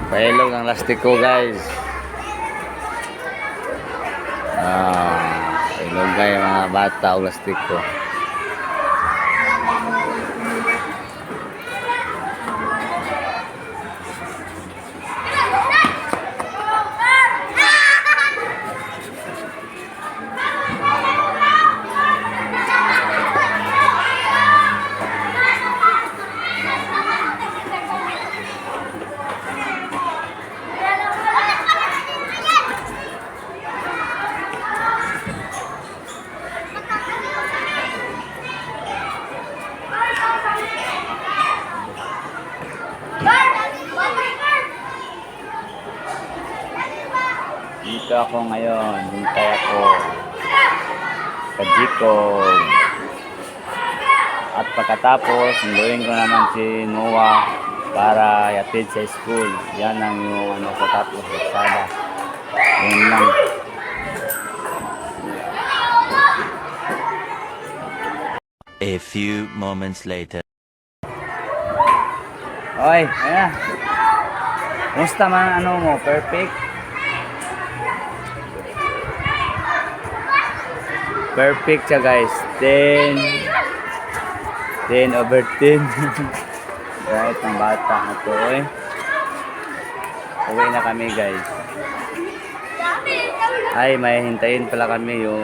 Pailog ng lastik ko, guys. Pailog kayo mga bata o lastik ko. Dito ako ngayon, hintay ako sa Gcom. At pagkatapos, hinduin ko naman si Noah para yatid sa school. Yan ang yung ano ko tapos Lazada. Yun lang. A few moments later. Oy, ayan. Kumusta man ano mo? Perfect? Perfect siya guys. 10/10. Right, ang bata na to eh. Uwi na kami guys. Ay, may hintayin pala kami yung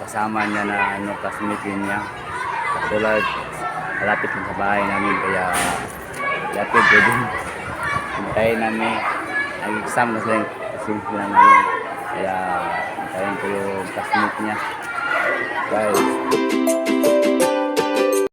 kasama niya na ano, classmate niya. Katulad, malapit na sa bahay namin kaya lapit ko din. Hintayin namin. Nag-exam kasi sila ngayon. Kaya hintayin ko yung classmate niya. Guys.